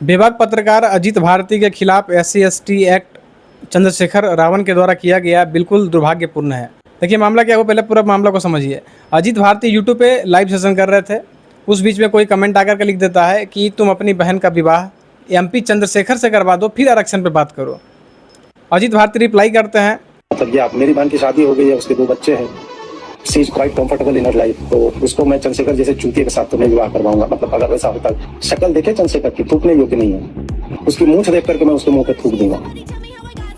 बेबाक पत्रकार अजीत भारती के खिलाफ SC/ST एक्ट चंद्रशेखर रावण के द्वारा किया गया बिल्कुल दुर्भाग्यपूर्ण है। देखिए मामला क्या है, वो पहले पूरा मामला को समझिए। अजीत भारती यूट्यूब पे लाइव सेशन कर रहे थे, उस बीच में कोई कमेंट आकर के लिख देता है कि तुम अपनी बहन का विवाह MP चंद्रशेखर से करवा दो, फिर आरक्षण पे बात करो। अजीत भारती रिप्लाई करते हैं, मतलब ये आप, मेरी बहन की शादी हो गई है, उसके 2 बच्चे हैं, she is quite comfortable in her life, तो उसको मैं चंद्रशेखर जैसे चूतिए के साथ तो नहीं विवाह करवाऊंगा। मतलब अगर वैसा होता, शक्ल देखे चंद्रशेखर की, थूकने योग्य नहीं है, उसकी मूंछ देख करके मैं उसके मुंह पे थूक दूंगा।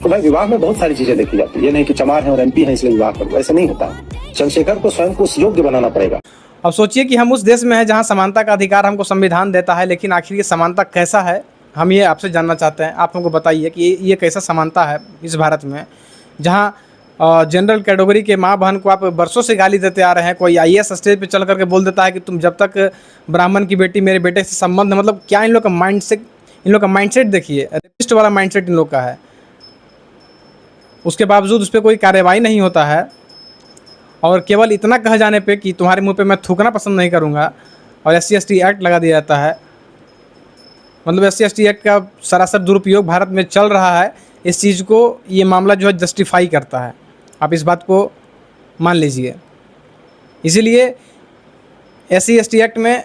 तो भाई विवाह में बहुत सारी चीजें देखी जाती है, ये नहीं कि चमार है और MP है इसलिए विवाह करो, ऐसा नहीं होता है। चंद्रशेखर को स्वयं को उस योग्य बनाना पड़ेगा। अब सोचिए कि हम उस देश में हैं जहां समानता का अधिकार हमको संविधान देता है, लेकिन आखिर ये समानता कैसा है, हम ये आपसे जानना चाहते हैं। आप हमको बताइए कि ये कैसा समानता है इस भारत में, जहां जनरल कैटेगरी के माँ बहन को आप बरसों से गाली देते आ रहे हैं। कोई IAS स्टेज पे चल करके बोल देता है कि तुम जब तक ब्राह्मण की बेटी मेरे बेटे से संबंध, मतलब क्या इन लोग का माइंडसेट देखिए, रेपिस्ट वाला माइंडसेट इन लोग का है। उसके बावजूद उस पर कोई कार्रवाई नहीं होता है, और केवल इतना कह जाने पे कि तुम्हारे मुंह पे मैं थूकना पसंद नहीं करूँगा, और SC/ST एक्ट लगा दिया जाता है। मतलब SC/ST एक्ट का सरासर दुरुपयोग भारत में चल रहा है। इस चीज़ को ये मामला जो है जस्टिफाई करता है, आप इस बात को मान लीजिए। इसीलिए SC/ST एक्ट में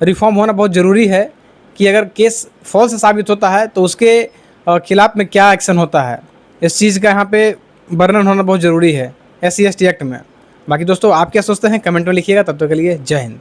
रिफॉर्म होना बहुत ज़रूरी है कि अगर केस फॉल्स साबित होता है तो उसके खिलाफ में क्या एक्शन होता है, इस चीज़ का यहाँ पे वर्णन होना बहुत ज़रूरी है SC/ST एक्ट में। बाकी दोस्तों आप क्या सोचते हैं कमेंट में लिखिएगा। तब तक के लिए जय हिंद।